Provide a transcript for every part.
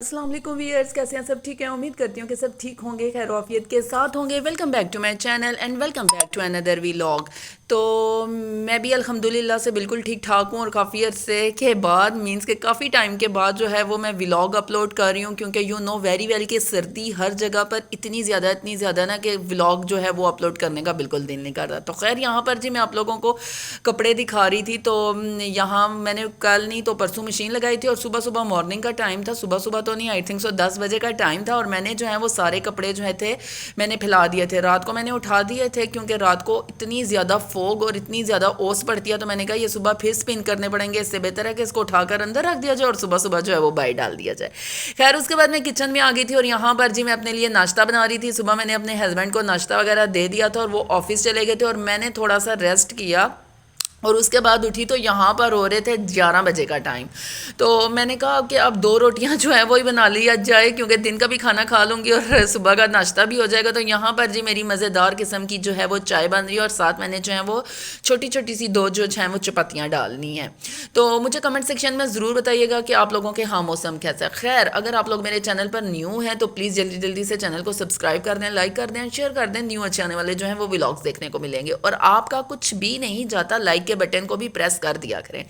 अस्सलाम वालेकुम व्यूअर्स, कैसे हैं सब? ठीक है, उम्मीद करती हूँ कि सब ठीक होंगे, खैर आफियत के साथ होंगे। Welcome back to my channel and welcome back to another vlog. तो मैं भी अल्हम्दुलिल्लाह से बिल्कुल ठीक ठाक हूँ और काफ़ी अरसे के बाद मींस के काफ़ी टाइम के बाद जो है वो मैं व्लॉग अपलोड कर रही हूँ, क्योंकि यू नो वेरी वेल कि सर्दी हर जगह पर इतनी ज़्यादा ना कि व्लॉग जो है वो अपलोड करने का बिल्कुल दिल नहीं कर रहा। तो खैर यहाँ पर जी मैं आप लोगों को कपड़े दिखा रही थी। तो यहाँ मैंने कल नहीं तो परसों मशीन लगाई थी और सुबह सुबह मॉर्निंग का टाइम था, सुबह सुबह तो नहीं, आई थिंक सो 10 बजे का टाइम था। और मैंने जो है वो सारे कपड़े जो है थे मैंने फैला दिए थे, रात को मैंने उठा दिए थे क्योंकि रात को इतनी ज़्यादा फोग और इतनी ज़्यादा ओस पड़ती है। तो मैंने कहा ये सुबह फिर स्पिन करने पड़ेंगे, इससे बेहतर है कि इसको उठाकर अंदर रख दिया जाए और सुबह सुबह जो है वो बाहर डाल दिया जाए। खैर उसके बाद मैं किचन में आ गई थी और यहाँ पर जी मैं अपने लिए नाश्ता बना रही थी। सुबह मैंने अपने हस्बैंड को नाश्ता वगैरह दे दिया था और वो ऑफिस चले गए थे और मैंने थोड़ा सा रेस्ट किया और उसके बाद उठी तो यहाँ पर हो रहे थे 11 बजे का टाइम। तो मैंने कहा कि अब दो रोटियाँ जो है वही बना लिया जाए क्योंकि दिन का भी खाना खा लूँगी और सुबह का नाश्ता भी हो जाएगा। तो यहाँ पर जी मेरी मज़ेदार किस्म की जो है वो चाय बन रही है और साथ मैंने जो है वो छोटी छोटी सी दो जो है वो चपातियाँ डालनी है। तो मुझे कमेंट सेक्शन में ज़रूर बताइएगा कि आप लोगों के यहाँ मौसम कैसा है। खैर अगर आप लोग मेरे चैनल पर न्यू हैं तो प्लीज़ जल्दी जल्दी से चैनल को सब्सक्राइब कर दें, लाइक कर दें, शेयर कर दें। न्यू अच्छे आने वाले जो हैं वो व्लॉग्स देखने को मिलेंगे और आपका कुछ भी नहीं जाता, लाइक के बटन को भी प्रेस कर दिया करें।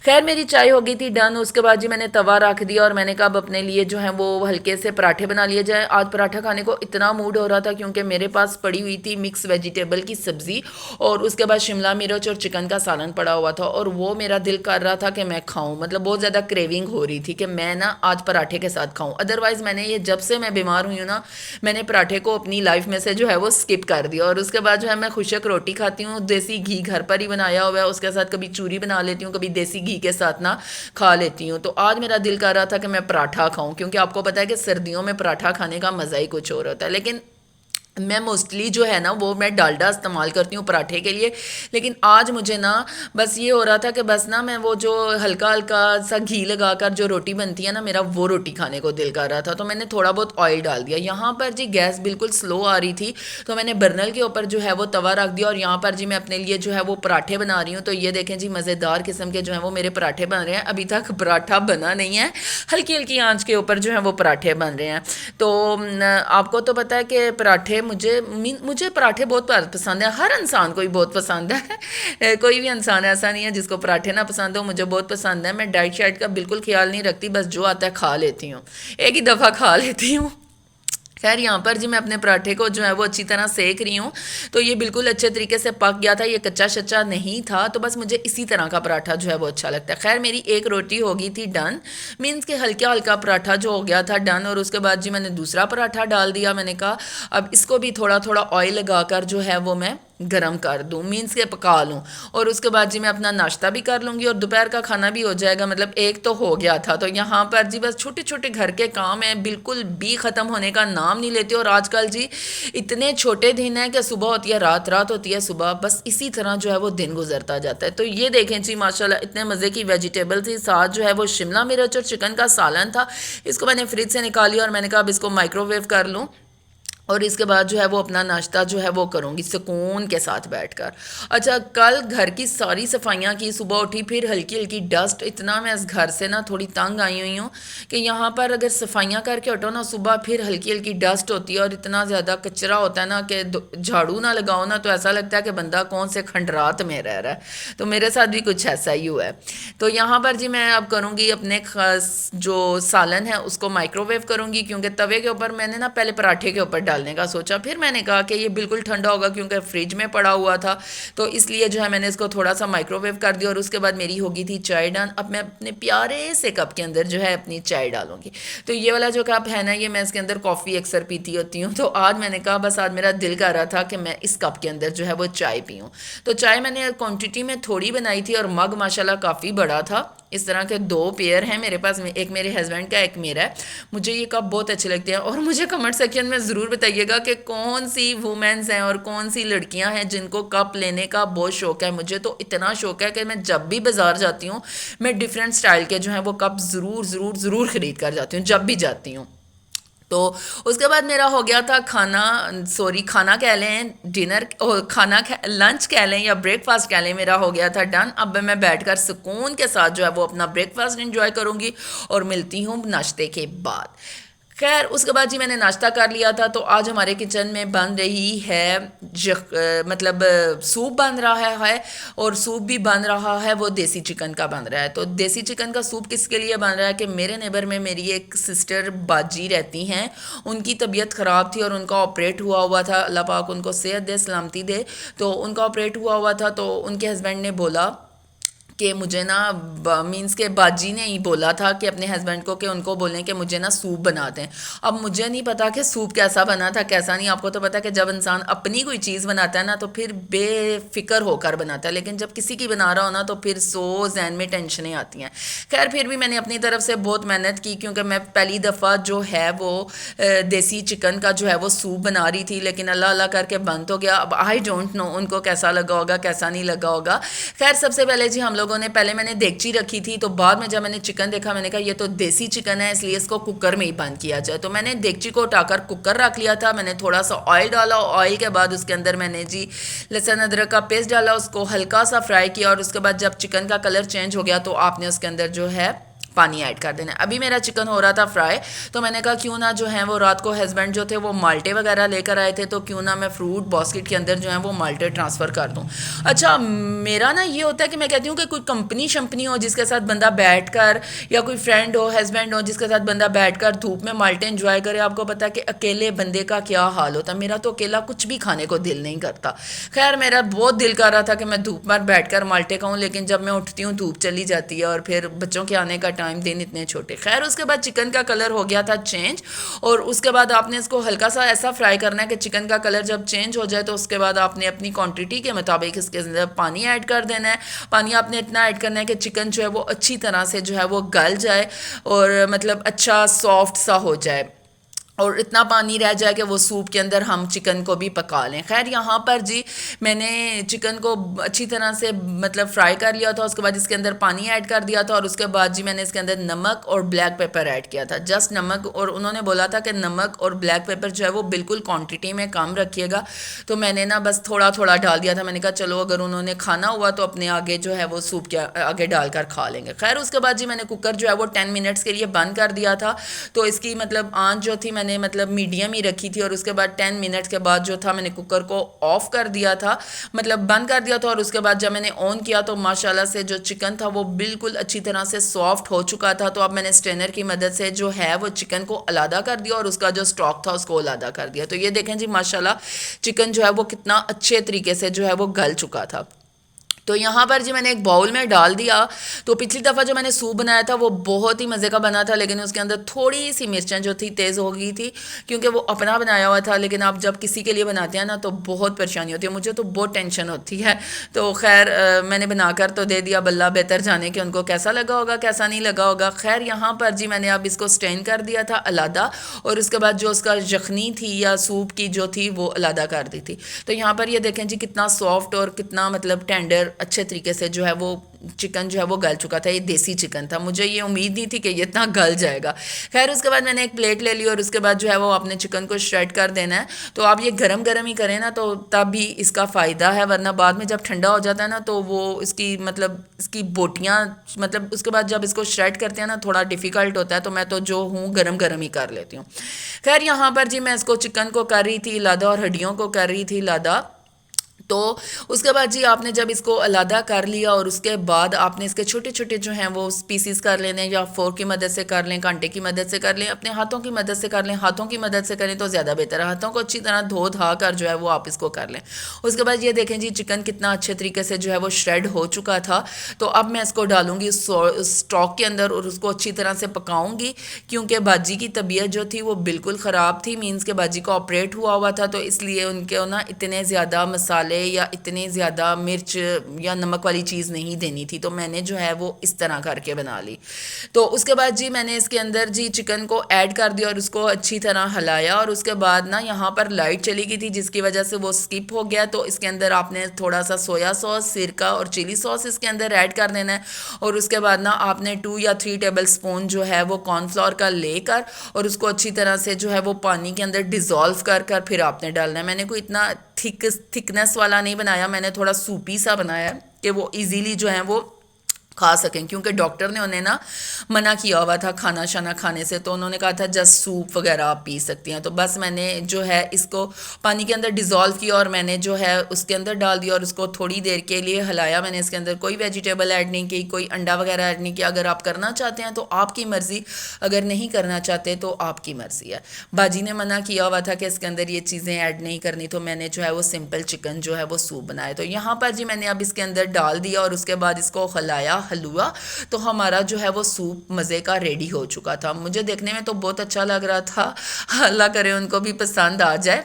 खैर मेरी चाय हो गई थी डन। उसके बाद जी मैंने तवा रख दिया और मैंने कहा अब अपने लिए जो है वो हल्के से पराठे बना लिए जाए। आज पराठा खाने को इतना मूड हो रहा था क्योंकि मेरे पास पड़ी हुई थी मिक्स वेजिटेबल की सब्ज़ी और उसके बाद शिमला मिर्च और चिकन का सालन पड़ा हुआ था और वो मेरा दिल कर रहा था कि मैं खाऊं, मतलब बहुत ज़्यादा क्रेविंग हो रही थी कि मैं ना आज पराठे के साथ खाऊं। अदरवाइज़ मैंने ये जब से मैं बीमार हुई हूँ ना मैंने पराठे को अपनी लाइफ में से जो है वो स्किप कर दिया। और उसके बाद जो है मैं खुशक रोटी खाती हूँ, देसी घी घर पर ही बनाया हुआ है, उसके साथ कभी चूरी बना लेती हूँ, कभी देसी घी के साथ ना खा लेती हूँ। तो आज मेरा दिल कर रहा था कि मैं पराठा खाऊं क्योंकि आपको पता है कि सर्दियों में पराठा खाने का मज़ा ही कुछ और होता है। लेकिन मैं मोस्टली जो है ना वो मैं डालडा इस्तेमाल करती हूँ पराठे के लिए। लेकिन आज मुझे ना बस ये हो रहा था कि बस ना मैं वो जो हल्का हल्का सा घी लगाकर जो रोटी बनती है ना, मेरा वो रोटी खाने को दिल कर रहा था। तो मैंने थोड़ा बहुत ऑयल डाल दिया। यहाँ पर जी गैस बिल्कुल स्लो आ रही थी तो मैंने बर्नल के ऊपर जो है वो तवा रख दिया और यहाँ पर जी मैं अपने लिए जो है वो पराठे बना रही हूँ। तो ये देखें जी मज़ेदार किस्म के जो है वो मेरे पराठे बन रहे हैं। अभी तक पराठा बना नहीं है, हल्की हल्की आंच के ऊपर जो है वो पराठे बन रहे हैं। तो आपको तो पता है कि पराठे मुझे पराठे बहुत पसंद है, हर इंसान को ही बहुत पसंद है। कोई भी इंसान ऐसा नहीं है जिसको पराठे ना पसंद हो। मुझे बहुत पसंद है, मैं डाइट शाइट का बिल्कुल ख्याल नहीं रखती, बस जो आता है खा लेती हूँ, एक ही दफ़ा खा लेती हूँ। खैर यहाँ पर जी मैं अपने पराठे को जो है वो अच्छी तरह सेक रही हूँ। तो ये बिल्कुल अच्छे तरीके से पक गया था, ये कच्चा शच्चा नहीं था। तो बस मुझे इसी तरह का पराठा जो है वो अच्छा लगता है। खैर मेरी एक रोटी हो गई थी डन, मीन्स के हल्का हल्का पराठा जो हो गया था डन। और उसके बाद जी मैंने दूसरा पराठा डाल दिया। मैंने कहा अब इसको भी थोड़ा थोड़ा ऑयल लगाकर जो है वो मैं गरम कर दूँ, मीन्स के पका लूँ। और उसके बाद जी मैं अपना नाश्ता भी कर लूँगी और दोपहर का खाना भी हो जाएगा, मतलब एक तो हो गया था। तो यहाँ पर जी बस छोटे छोटे घर के काम हैं, बिल्कुल भी ख़त्म होने का नाम नहीं लेते। और आजकल जी इतने छोटे दिन हैं कि सुबह होती है रात, रात होती है सुबह, बस इसी तरह जो है वो दिन गुजरता जाता है। तो ये देखें जी माशाल्लाह इतने मज़े की वेजिटेबल थी, साथ जो है वो शिमला मिर्च और चिकन का सालन था। इसको मैंने फ्रिज से निकाली और मैंने कहा अब इसको माइक्रोवेव कर लूँ और इसके बाद जो है वो अपना नाश्ता जो है वो करूँगी सुकून के साथ बैठकर। अच्छा कल घर की सारी सफाइयाँ की, सुबह उठी फिर हल्की हल्की डस्ट, इतना मैं इस घर से ना थोड़ी तंग आई हुई हूँ कि यहाँ पर अगर सफाइयाँ करके हटो ना सुबह फिर हल्की हल्की डस्ट होती है और इतना ज़्यादा कचरा होता है ना कि झाड़ू ना लगाओ ना तो ऐसा लगता है कि बंदा कौन से खंडरात में रह रहा है। तो मेरे साथ भी कुछ ऐसा ही हुआ है। तो यहाँ पर जी मैं अब करूँगी अपने खास जो सालन है उसको माइक्रोवेव करूँगी क्योंकि तवे के ऊपर मैंने ना पहले पराठे के ऊपर डालने का सोचा, फिर मैंने कहा कि ये बिल्कुल ठंडा होगा क्योंकि फ्रिज में पड़ा हुआ था। तो इसलिए जो है मैंने इसको थोड़ा सा माइक्रोवेव कर दिया और उसके बाद मेरी होगी थी चाय डन। अब मैं अपने प्यारे से कप के अंदर जो है अपनी चाय डालूंगी। तो ये वाला जो कप है ना ये मैं इसके अंदर कॉफ़ी अक्सर पीती होती हूँ। तो आज मैंने कहा बस आज मेरा दिल कर रहा था कि मैं इस कप के अंदर जो है वो चाय पीऊँ। तो चाय मैंने क्वान्टिटी में थोड़ी बनाई थी और मग माशाल्लाह काफ़ी बड़ा था। इस तरह के दो पेयर हैं मेरे पास, एक मेरे हस्बैंड का एक मेरा है। मुझे ये कप बहुत अच्छे लगते हैं और मुझे कमेंट सेक्शन में ज़रूर बताइएगा कि कौन सी वुमेन्स हैं और कौन सी लड़कियां हैं जिनको कप लेने का बहुत शौक़ है। मुझे तो इतना शौक़ है कि मैं जब भी बाज़ार जाती हूँ मैं डिफरेंट स्टाइल के जो हैं वो कप ज़रूर ख़रीद कर जाती हूँ जब भी जाती हूँ। तो उसके बाद मेरा हो गया था खाना, सॉरी खाना कह लें, डिनर और लंच कह लें या ब्रेकफास्ट कह लें, मेरा हो गया था डन। अब मैं बैठकर सुकून के साथ जो है वो अपना ब्रेकफास्ट एंजॉय करूँगी और मिलती हूँ नाश्ते के बाद। खैर उसके बाद जी मैंने नाश्ता कर लिया था। तो आज हमारे किचन में बन रही है मतलब सूप बन रहा है और सूप भी बन रहा है वो देसी चिकन का बन रहा है। तो देसी चिकन का सूप किसके लिए बन रहा है कि मेरे नेबर में मेरी एक सिस्टर बाजी रहती हैं, उनकी तबीयत ख़राब थी और उनका ऑपरेट हुआ था, अल्लाह पाक उनको सेहत दे, सलामती दे। तो उनका ऑपरेट हुआ था, तो उनके हस्बैंड ने बोला कि मुझे ना मीन्स के बाजी ने ही बोला था कि अपने हस्बैंड को कि उनको बोलें कि मुझे ना सूप बना दें। अब मुझे नहीं पता कि सूप कैसा बना था कैसा नहीं, आपको तो पता है कि जब इंसान अपनी कोई चीज़ बनाता है ना तो फिर बेफिक्र होकर बनाता है, लेकिन जब किसी की बना रहा हो ना तो फिर जहन में टेंशनें आती हैं। खैर फिर भी मैंने अपनी तरफ से बहुत मेहनत की, क्योंकि मैं पहली दफ़ा जो है वो देसी चिकन का जो है वो सूप बना रही थी, लेकिन अल्लाह अल्लाह करके बन तो गया। अब आई डोंट नो उनको कैसा लगा होगा कैसा नहीं लगा होगा। खैर सबसे पहले जी हम लोगों ने पहले मैंने देगची रखी थी, तो बाद में जब मैंने चिकन देखा मैंने कहा ये तो देसी चिकन है इसलिए इसको कुकर में ही बंद किया जाए। तो मैंने देगची को उठाकर कुकर रख लिया था। मैंने थोड़ा सा ऑयल डाला, ऑयल के बाद उसके अंदर मैंने जी लहसुन अदरक का पेस्ट डाला, उसको हल्का सा फ्राई किया और उसके बाद जब चिकन का कलर चेंज हो गया तो आपने उसके अंदर जो है पानी ऐड कर देना। अभी मेरा चिकन हो रहा था फ्राई, तो मैंने कहा क्यों ना जो है वो रात को हस्बैंड जो थे वो माल्टे वगैरह लेकर आए थे, तो क्यों ना मैं फ्रूट बास्केट के अंदर जो है वो माल्टे ट्रांसफ़र कर दूँ। अच्छा मेरा ना ये होता है कि मैं कहती हूँ कि कोई कंपनी शंपनी हो जिसके साथ बंदा बैठ कर, या कोई फ्रेंड हो हस्बैंड हो जिसके साथ बंदा बैठ कर धूप में माल्टे इंजॉय करे। आपको पता है कि अकेले बंदे का क्या हाल होता है, मेरा तो अकेला कुछ भी खाने को दिल नहीं करता। खैर मेरा बहुत दिल कर रहा था कि मैं धूप में बैठ कर माल्टे खाऊँ, लेकिन जब मैं उठती हूँ धूप चली जाती है और फिर बच्चों के आने का टाइम, दिन इतने छोटे। खैर उसके बाद चिकन का कलर हो गया था चेंज, और उसके बाद आपने इसको हल्का सा ऐसा फ्राई करना है कि चिकन का कलर जब चेंज हो जाए तो उसके बाद आपने अपनी क्वांटिटी के मुताबिक इसके अंदर पानी ऐड कर देना है। पानी आपने इतना ऐड करना है कि चिकन जो है वो अच्छी तरह से जो है वो गल जाए और मतलब अच्छा सॉफ्ट सा हो जाए, और इतना पानी रह जाए कि वो सूप के अंदर हम चिकन को भी पका लें। खैर यहाँ पर जी मैंने चिकन को अच्छी तरह से मतलब फ्राई कर लिया था, उसके बाद इसके अंदर पानी ऐड कर दिया था और उसके बाद जी मैंने इसके अंदर नमक और ब्लैक पेपर ऐड किया था, जस्ट नमक। और उन्होंने बोला था कि नमक और ब्लैक पेपर जो है वो बिल्कुल क्वान्टिटी में कम रखिएगा, तो मैंने ना बस थोड़ा थोड़ा डाल दिया था। मैंने कहा चलो अगर उन्होंने खाना हुआ तो अपने आगे जो है वो सूप के आगे डालकर खा लेंगे। खैर उसके बाद जी मैंने कुकर जो है वो 10 मिनट्स के लिए बंद कर दिया था, तो इसकी मतलब आंच जो थी मैंने मतलब मीडियम ही रखी थी, और उसके बाद 10 मिनट के बाद जो था मैंने कुकर को ऑफ कर दिया था, मतलब बंद कर दिया था। और उसके बाद जब मैंने ऑन किया तो माशाल्लाह से जो चिकन था वो बिल्कुल अच्छी तरह से सॉफ्ट हो चुका था। तो अब मैंने स्ट्रेनर की मदद से जो है वो चिकन को अलग कर दिया और उसका जो स्टॉक था उसको अलग कर दिया। तो ये देखें जी माशाल्लाह चिकन जो है वो कितना अच्छे तरीके से जो है वो गल चुका था। तो यहाँ पर जी मैंने एक बाउल में डाल दिया। तो पिछली दफ़ा जो मैंने सूप बनाया था वो बहुत ही मज़े का बना था, लेकिन उसके अंदर थोड़ी सी मिर्चें जो थी तेज़ हो गई थी, क्योंकि वो अपना बनाया हुआ था। लेकिन आप जब किसी के लिए बनाते हैं ना तो बहुत परेशानी होती है, मुझे तो बहुत टेंशन होती है। तो खैर मैंने बनाकर तो दे दिया, बल्ला बेहतर जाने कि उनको कैसा लगा होगा कैसा नहीं लगा होगा। खैर यहाँ पर जी मैंने अब इसको स्टेन कर दिया था अलादा, और उसके बाद जो उसका यखनी थी या सूप की जो थी वो अलादा कर दी थी। तो यहाँ पर ये देखें जी कितना सॉफ्ट और कितना मतलब टेंडर अच्छे तरीके से जो है वो चिकन जो है वो गल चुका था। ये देसी चिकन था, मुझे ये उम्मीद नहीं थी कि ये इतना गल जाएगा। खैर उसके बाद मैंने एक प्लेट ले ली और उसके बाद जो है वो अपने चिकन को श्रेड कर देना है। तो आप ये गरम गरम ही करें ना तो तब भी इसका फ़ायदा है, वरना बाद में जब ठंडा हो जाता है ना तो वो इसकी मतलब इसकी बोटियाँ मतलब उसके बाद जब इसको श्रेड करते हैं ना थोड़ा डिफ़िकल्ट होता है। तो मैं तो जो हूँ गरम गरम ही कर लेती हूँ। खैर यहाँ पर जी मैं इसको चिकन को कर रही थी लादा और हड्डियों को कर रही थी लादा। तो उसके बाद जी आपने जब इसको अलहदा कर लिया और उसके बाद आपने इसके छोटे छोटे जो हैं वो पीसीस कर लेने, या फोर्क की मदद से कर लें, कांटे की मदद से कर लें, अपने हाथों की मदद से कर लें। हाथों की मदद से करें तो ज़्यादा बेहतर है, हाथों को अच्छी तरह धो धा कर जो है वो आप इसको कर लें। उसके बाद ये देखें जी चिकन कितना अच्छे तरीके से जो है वो श्रेड हो चुका था। तो अब मैं इसको डालूंगी स्टॉक के अंदर और उसको अच्छी तरह से पकाऊंगी, क्योंकि बाजी की तबीयत जो थी वो बिल्कुल ख़राब थी, मीन्स के बाजी का ऑपरेट हुआ था, तो इसलिए उनके ना इतने ज़्यादा मसाले या इतने ज़्यादा मिर्च या नमक वाली चीज़ नहीं देनी थी, तो मैंने जो है वो इस तरह करके बना ली। तो उसके बाद जी मैंने इसके अंदर जी चिकन को ऐड कर दिया और उसको अच्छी तरह हिलाया, और उसके बाद ना यहाँ पर लाइट चली गई थी जिसकी वजह से वो स्किप हो गया। तो इसके अंदर आपने थोड़ा सा सोया सॉस, सिरका और चिली सॉस इसके अंदर ऐड कर देना है, और उसके बाद ना आपने 2 या 3 टेबल स्पून जो है वो कॉर्नफ्लोर का लेकर और उसको अच्छी तरह से जो है वो पानी के अंदर डिज़ोल्व कर कर फिर आपने डालना है। मैंने कोई इतना थिकनेस वाला नहीं बनाया, मैंने थोड़ा सूपी सा बनाया है कि वो इजीली जो है वो खा सकें, क्योंकि डॉक्टर ने उन्हें ना मना किया हुआ था खाना शाना खाने से, तो उन्होंने कहा था जस्ट सूप वगैरह आप पी सकती हैं। तो बस मैंने जो है इसको पानी के अंदर डिज़ोल्व किया और मैंने जो है उसके अंदर डाल दिया और उसको थोड़ी देर के लिए हिलाया। मैंने इसके अंदर कोई वेजिटेबल ऐड नहीं की, कोई अंडा वगैरह ऐड नहीं किया। अगर आप करना चाहते हैं तो आपकी मर्ज़ी, अगर नहीं करना चाहते तो आपकी मर्ज़ी है। बाजी ने मना किया हुआ था कि इसके अंदर ये चीज़ें ऐड नहीं करनी, तो मैंने जो है वो सिंपल चिकन जो है वो सूप बनाया। तो यहाँ पर जी मैंने अब इसके अंदर डाल दिया और उसके बाद इसको हिलाया हलवा, तो हमारा जो है वो सूप मज़े का रेडी हो चुका था। मुझे देखने में तो बहुत अच्छा लग रहा था, अल्लाह करे उनको भी पसंद आ जाए।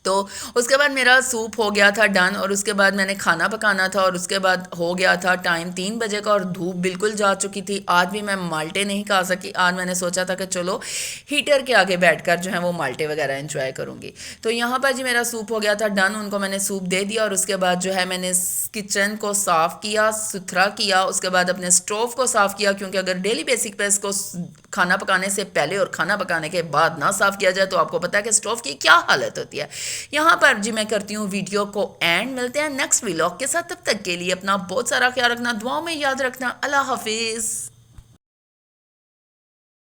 तो उसके बाद मेरा सूप हो गया था डन, और उसके बाद मैंने खाना पकाना था, और उसके बाद हो गया था टाइम 3 बजे का और धूप बिल्कुल जा चुकी थी। आज भी मैं माल्टे नहीं खा सकी। आज मैंने सोचा था कि चलो हीटर के आगे बैठकर जो है वो माल्टे वगैरह एंजॉय करूँगी। तो यहाँ पर जी मेरा सूप हो गया था डन, उनको मैंने सूप दे दिया और उसके बाद जो है मैंने किचन को साफ़ किया, सुथरा किया। उसके बाद अपने स्टोव को साफ़ किया, क्योंकि अगर डेली बेसिक पे इसको खाना पकाने से पहले और खाना पकाने के बाद ना साफ़ किया जाए तो आपको पता है कि स्टोव की क्या हालत होती है। यहाँ पर जी मैं करती हूँ वीडियो को एंड, मिलते हैं नेक्स्ट व्लॉग के साथ। तब तक के लिए अपना बहुत सारा ख्याल रखना, दुआओं में याद रखना। अल्लाह हाफिज़।